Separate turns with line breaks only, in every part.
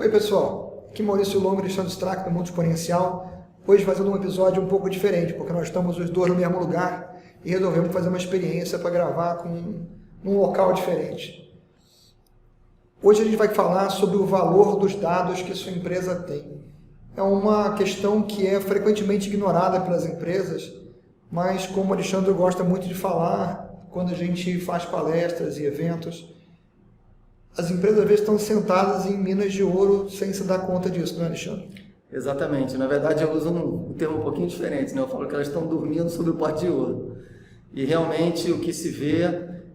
Oi pessoal, aqui Maurício Longo, Alexandre Strack do Mundo Exponencial, hoje fazendo um episódio um pouco diferente, porque nós estamos os dois no mesmo lugar e resolvemos fazer uma experiência para gravar num local diferente. Hoje a gente vai falar sobre o valor dos dados que sua empresa tem. É uma questão que é frequentemente ignorada pelas empresas, mas como o Alexandre gosta muito de falar, quando a gente faz palestras e eventos, as empresas às vezes estão sentadas em minas de ouro sem se dar conta disso, não é, Alexandre?
Exatamente. Na verdade, eu uso um termo um pouquinho diferente, né? Eu falo que elas estão dormindo sobre o pote de ouro. E realmente o que se vê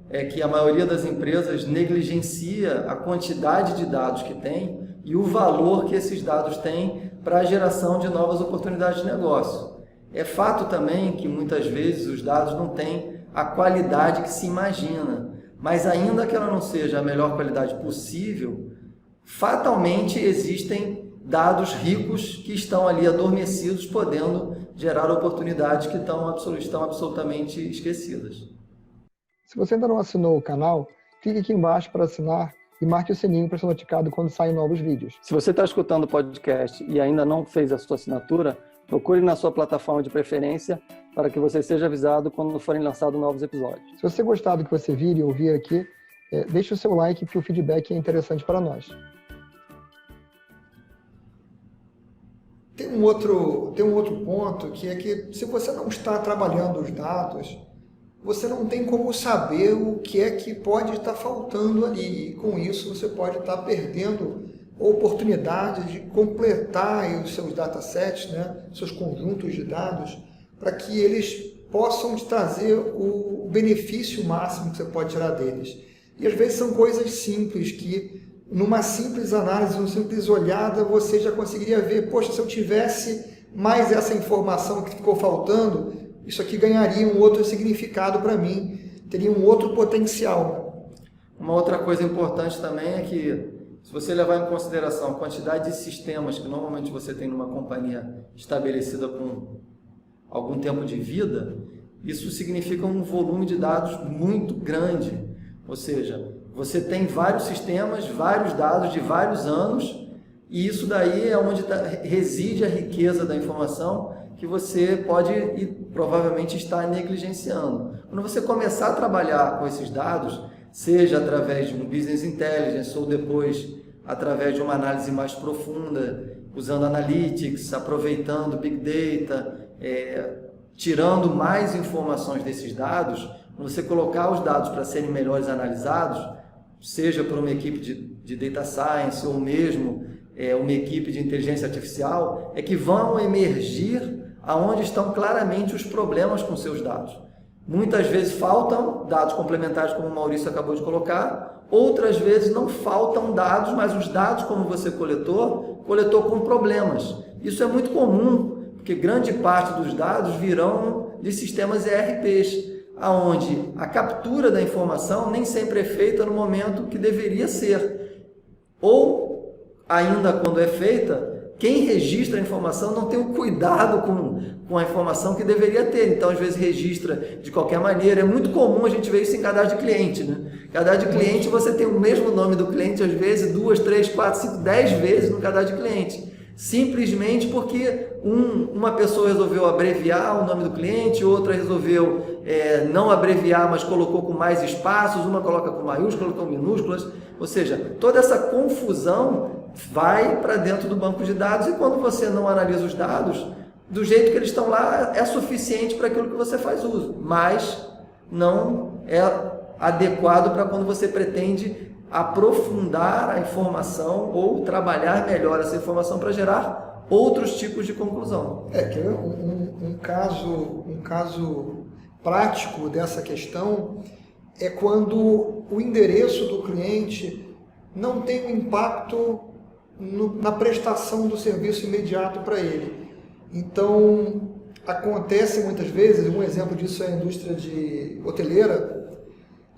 é que a maioria das empresas negligencia a quantidade de dados que tem e o valor que esses dados têm para a geração de novas oportunidades de negócio. É fato também que muitas vezes os dados não têm a qualidade que se imagina. Mas ainda que ela não seja a melhor qualidade possível, fatalmente existem dados ricos que estão ali adormecidos, podendo gerar oportunidades que estão absolutamente esquecidas.
Se você ainda não assinou o canal, clique aqui embaixo para assinar e marque o sininho para ser notificado quando saem novos vídeos.
Se você está escutando o podcast e ainda não fez a sua assinatura, procure na sua plataforma de preferência para que você seja avisado quando forem lançados novos episódios.
Se você gostar do que você vir e ouvir aqui, deixe o seu like, que o feedback é interessante para nós.
Tem um outro ponto, que é que se você não está trabalhando os dados, você não tem como saber o que é que pode estar faltando ali. E com isso você pode estar perdendo a oportunidade de completar os seus datasets, né, seus conjuntos de dados, para que eles possam te trazer o benefício máximo que você pode tirar deles. E às vezes são coisas simples que, numa simples análise, numa simples olhada, você já conseguiria ver, poxa, se eu tivesse mais essa informação que ficou faltando, isso aqui ganharia um outro significado para mim, teria um outro potencial.
Uma outra coisa importante também é que, se você levar em consideração a quantidade de sistemas que normalmente você tem numa companhia estabelecida com algum tempo de vida, isso significa um volume de dados muito grande. Ou seja, você tem vários sistemas, vários dados de vários anos, e isso daí é onde reside a riqueza da informação que você pode e provavelmente está negligenciando. Quando você começar a trabalhar com esses dados, seja através de um business intelligence ou depois através de uma análise mais profunda, usando analytics, aproveitando big data, tirando mais informações desses dados, quando você colocar os dados para serem melhores analisados, seja por uma equipe de data science ou mesmo uma equipe de inteligência artificial, é que vão emergir aonde estão claramente os problemas com seus dados. Muitas vezes faltam dados complementares, como o Maurício acabou de colocar, outras vezes não faltam dados, mas os dados como você coletou com problemas. Isso é muito comum, porque grande parte dos dados virão de sistemas ERPs, aonde a captura da informação nem sempre é feita no momento que deveria ser. Ou, ainda quando é feita, quem registra a informação não tem o cuidado com a informação que deveria ter. Então, às vezes, registra de qualquer maneira. É muito comum a gente ver isso em cadastro de cliente, né? Cadastro de cliente, você tem o mesmo nome do cliente, às vezes, 2, 3, 4, 5, 10 vezes no cadastro de cliente. Simplesmente porque uma pessoa resolveu abreviar o nome do cliente, outra resolveu não abreviar, mas colocou com mais espaços, uma coloca com maiúsculas, outra com minúsculas. Ou seja, toda essa confusão vai para dentro do banco de dados, e quando você não analisa os dados, do jeito que eles estão lá, é suficiente para aquilo que você faz uso, mas não é adequado para quando você pretende aprofundar a informação ou trabalhar melhor essa informação para gerar outros tipos de conclusão.
Um caso prático dessa questão é quando o endereço do cliente não tem um impacto na prestação do serviço imediato para ele. Então, acontece muitas vezes, um exemplo disso é a indústria hoteleira,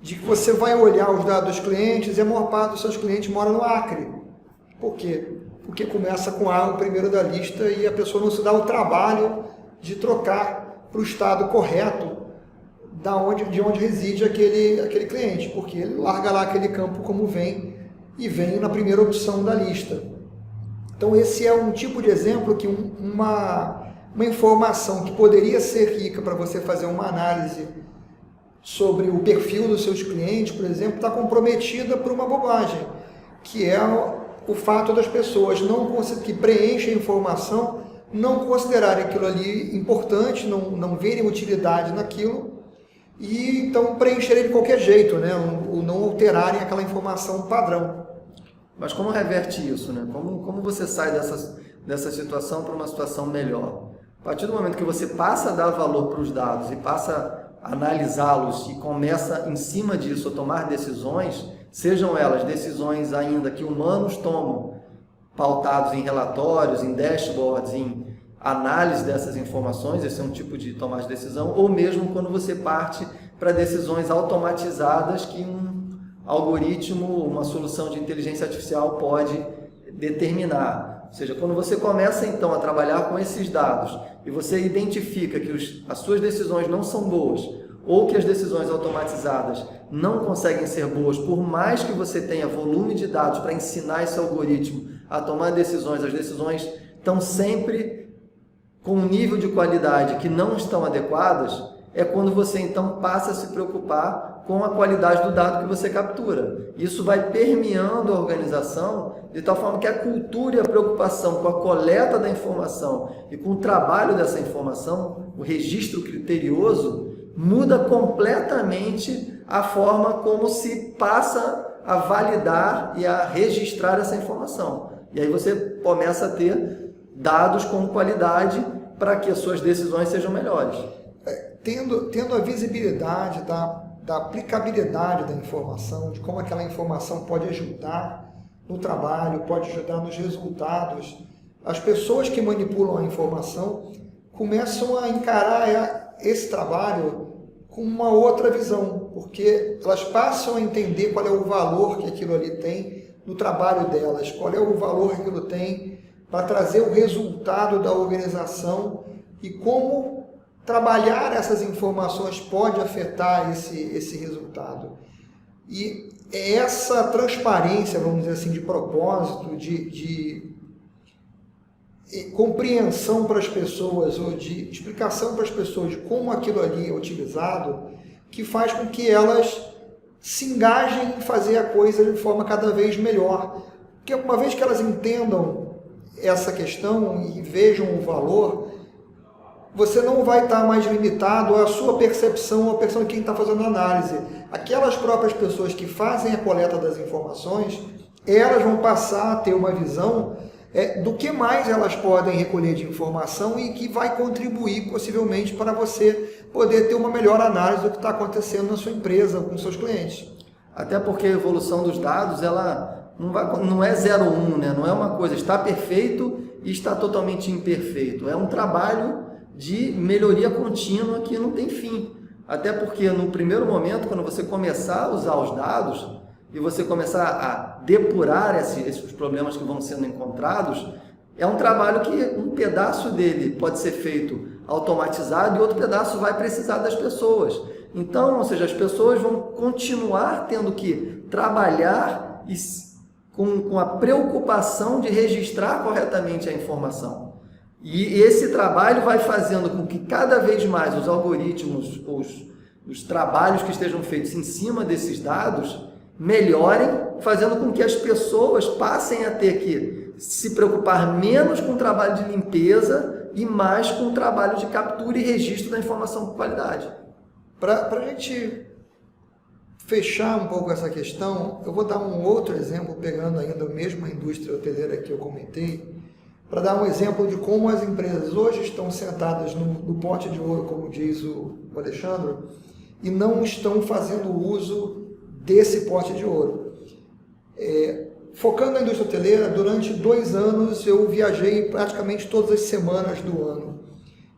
de que você vai olhar os dados dos clientes e a maior parte dos seus clientes mora no Acre. Por quê? Porque começa com A o primeiro da lista e a pessoa não se dá o trabalho de trocar para o estado correto de onde reside aquele cliente, porque ele larga lá aquele campo como vem e vem na primeira opção da lista. Então esse é um tipo de exemplo que uma informação que poderia ser rica para você fazer uma análise sobre o perfil dos seus clientes, por exemplo, está comprometida por uma bobagem, que é o fato das pessoas que preenchem a informação não considerarem aquilo ali importante, não verem utilidade naquilo e então preencherem de qualquer jeito, né? Ou não alterarem aquela informação padrão.
Mas como reverte isso, né? Como você sai dessa situação para uma situação melhor? A partir do momento que você passa a dar valor para os dados e passa a analisá-los e começa em cima disso a tomar decisões, sejam elas decisões ainda que humanos tomam, pautados em relatórios, em dashboards, em análise dessas informações, esse é um tipo de tomar de decisão, ou mesmo quando você parte para decisões automatizadas que um algoritmo, uma solução de inteligência artificial pode determinar. Ou seja, quando você começa então a trabalhar com esses dados e você identifica que as suas decisões não são boas ou que as decisões automatizadas não conseguem ser boas, por mais que você tenha volume de dados para ensinar esse algoritmo a tomar decisões, as decisões estão sempre com um nível de qualidade que não estão adequadas, é quando você então passa a se preocupar com a qualidade do dado que você captura. Isso vai permeando a organização de tal forma que a cultura e a preocupação com a coleta da informação e com o trabalho dessa informação, o registro criterioso, muda completamente a forma como se passa a validar e a registrar essa informação. E aí você começa a ter dados com qualidade para que as suas decisões sejam melhores.
Tendo a visibilidade da aplicabilidade da informação, de como aquela informação pode ajudar no trabalho, pode ajudar nos resultados, as pessoas que manipulam a informação começam a encarar esse trabalho com uma outra visão, porque elas passam a entender qual é o valor que aquilo ali tem no trabalho delas, qual é o valor que aquilo tem para trazer o resultado da organização e como trabalhar essas informações pode afetar esse resultado. E essa transparência, vamos dizer assim, de propósito, de compreensão para as pessoas, ou de explicação para as pessoas de como aquilo ali é utilizado, que faz com que elas se engajem em fazer a coisa de forma cada vez melhor. Porque uma vez que elas entendam essa questão e vejam o valor, você não vai estar mais limitado à sua percepção, à percepção de quem está fazendo a análise. Aquelas próprias pessoas que fazem a coleta das informações, elas vão passar a ter uma visão do que mais elas podem recolher de informação e que vai contribuir possivelmente para você poder ter uma melhor análise do que está acontecendo na sua empresa, com seus clientes.
Até porque a evolução dos dados, ela não é 0-1, né? Não é uma coisa, está perfeito e está totalmente imperfeito. É um trabalho de melhoria contínua que não tem fim. Até porque no primeiro momento, quando você começar a usar os dados e você começar a depurar esses problemas que vão sendo encontrados, é um trabalho que um pedaço dele pode ser feito automatizado e outro pedaço vai precisar das pessoas. Então, ou seja, as pessoas vão continuar tendo que trabalhar com a preocupação de registrar corretamente a informação. E esse trabalho vai fazendo com que cada vez mais os algoritmos, os trabalhos que estejam feitos em cima desses dados melhorem, fazendo com que as pessoas passem a ter que se preocupar menos com o trabalho de limpeza e mais com o trabalho de captura e registro da informação com qualidade.
Para a gente fechar um pouco essa questão, eu vou dar um outro exemplo, pegando ainda a mesma indústria hoteleira que eu comentei, para dar um exemplo de como as empresas hoje estão sentadas no pote de ouro, como diz o Alexandre, e não estão fazendo uso desse pote de ouro. Focando na indústria hoteleira, durante 2 anos eu viajei praticamente todas as semanas do ano.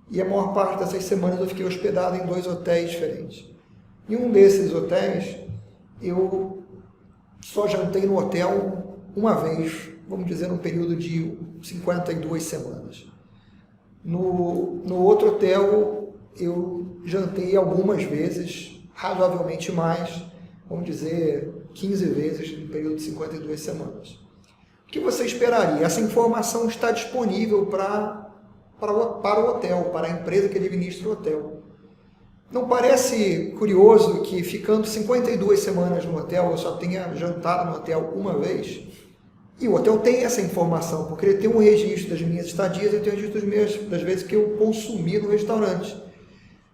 E a maior parte dessas semanas eu fiquei hospedado em 2 hotéis diferentes. Em um desses hotéis, eu só jantei no hotel uma vez, vamos dizer, num período de 52 semanas. No outro hotel, eu jantei algumas vezes, razoavelmente mais, vamos dizer, 15 vezes no período de 52 semanas. o que você esperaria? Essa informação está disponível para o hotel, para a empresa que administra o hotel. Não parece curioso que ficando 52 semanas no hotel, eu só tenha jantado no hotel uma vez? E o hotel tem essa informação, porque ele tem um registro das minhas estadias e tem um registro das vezes que eu consumi no restaurante.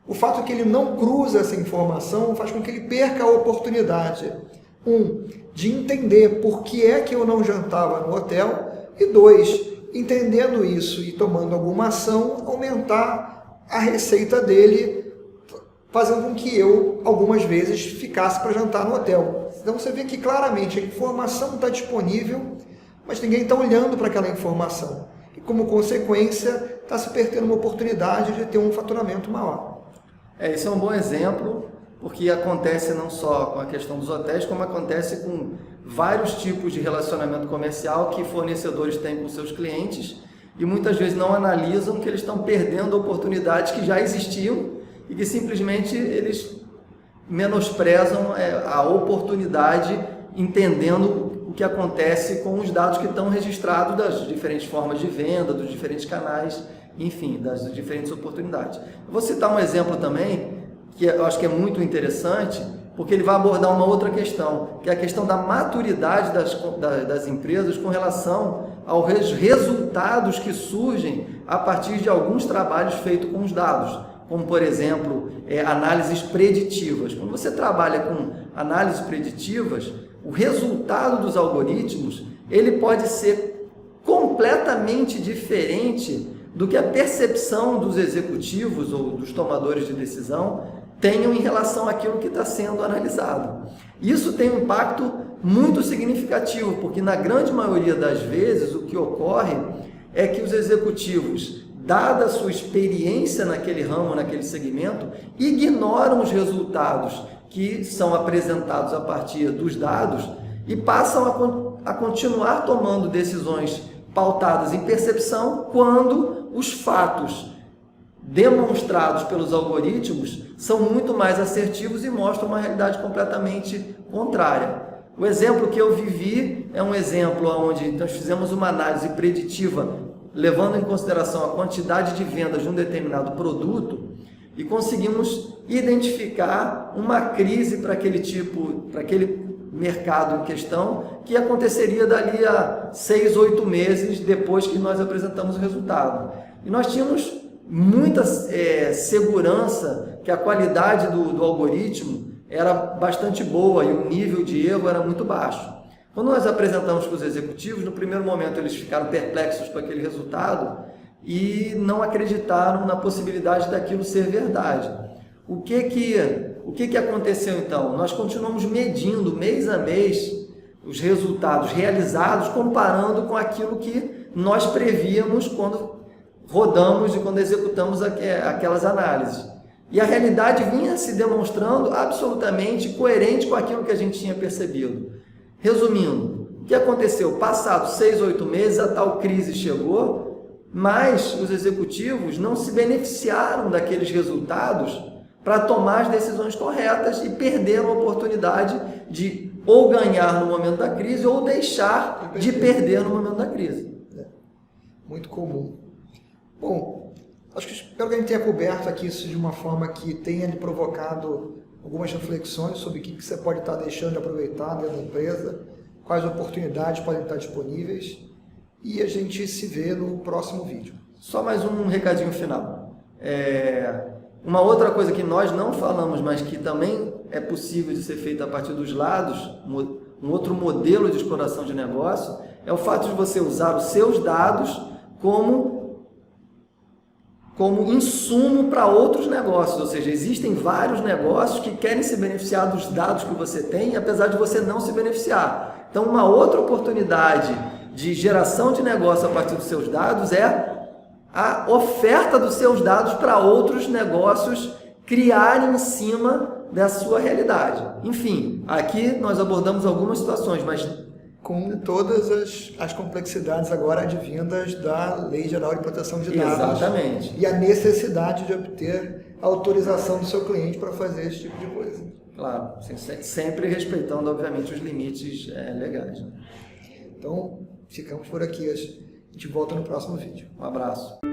O fato é que ele não cruza essa informação faz com que ele perca a oportunidade, de entender por que é que eu não jantava no hotel, e 2, entendendo isso e tomando alguma ação, aumentar a receita dele, fazendo com que eu, algumas vezes, ficasse para jantar no hotel. Então você vê que claramente a informação está disponível, mas ninguém está olhando para aquela informação. E como consequência, está se perdendo uma oportunidade de ter um faturamento maior.
Esse é um bom exemplo, porque acontece não só com a questão dos hotéis, como acontece com vários tipos de relacionamento comercial que fornecedores têm com seus clientes e muitas vezes não analisam que eles estão perdendo oportunidades que já existiam e que simplesmente eles menosprezam a oportunidade, entendendo o que acontece com os dados que estão registrados das diferentes formas de venda, dos diferentes canais, enfim, das diferentes oportunidades. Eu vou citar um exemplo também, que eu acho que é muito interessante, porque ele vai abordar uma outra questão, que é a questão da maturidade das empresas com relação aos resultados que surgem a partir de alguns trabalhos feitos com os dados, como, por exemplo, análises preditivas. Quando você trabalha com análises preditivas, o resultado dos algoritmos ele pode ser completamente diferente do que a percepção dos executivos ou dos tomadores de decisão tenham em relação àquilo que está sendo analisado. Isso tem um impacto muito significativo, porque na grande maioria das vezes o que ocorre é que os executivos, dada a sua experiência naquele ramo, naquele segmento, ignoram os resultados que são apresentados a partir dos dados e passam a continuar tomando decisões pautadas em percepção quando os fatos demonstrados pelos algoritmos são muito mais assertivos e mostram uma realidade completamente contrária. O exemplo que eu vivi é um exemplo onde nós fizemos uma análise preditiva levando em consideração a quantidade de vendas de um determinado produto e conseguimos identificar uma crise para aquele mercado em questão que aconteceria dali a 6, 8 meses depois que nós apresentamos o resultado. E nós tínhamos muita segurança que a qualidade do algoritmo era bastante boa e o nível de erro era muito baixo. Quando nós apresentamos para os executivos, no primeiro momento eles ficaram perplexos com aquele resultado e não acreditaram na possibilidade daquilo ser verdade. O que aconteceu então? Nós continuamos medindo mês a mês os resultados realizados, comparando com aquilo que nós prevíamos quando rodamos e quando executamos aquelas análises. E a realidade vinha se demonstrando absolutamente coerente com aquilo que a gente tinha percebido. Resumindo, o que aconteceu? Passados 6, 8 meses, a tal crise chegou, mas os executivos não se beneficiaram daqueles resultados para tomar as decisões corretas e perderam a oportunidade de ou ganhar no momento da crise ou deixar de perder no momento da crise.
Muito comum. Bom, espero que a gente tenha coberto aqui isso de uma forma que tenha lhe provocado algumas reflexões sobre o que você pode estar deixando de aproveitar dentro da empresa, quais oportunidades podem estar disponíveis, e a gente se vê no próximo vídeo.
Só mais um recadinho final. Uma outra coisa que nós não falamos, mas que também é possível de ser feita a partir dos lados, um outro modelo de exploração de negócio, é o fato de você usar os seus dados como insumo para outros negócios, ou seja, existem vários negócios que querem se beneficiar dos dados que você tem, apesar de você não se beneficiar. Então, uma outra oportunidade de geração de negócio a partir dos seus dados é a oferta dos seus dados para outros negócios criarem em cima da sua realidade. Enfim, aqui nós abordamos algumas situações, mas
com todas as complexidades agora advindas da Lei Geral de Proteção de Dados.
Exatamente.
E a necessidade de obter a autorização do seu cliente para fazer esse tipo de coisa.
Claro, sempre respeitando, obviamente, os limites legais.
Então, Ficamos por aqui. A gente volta no próximo vídeo.
Um abraço.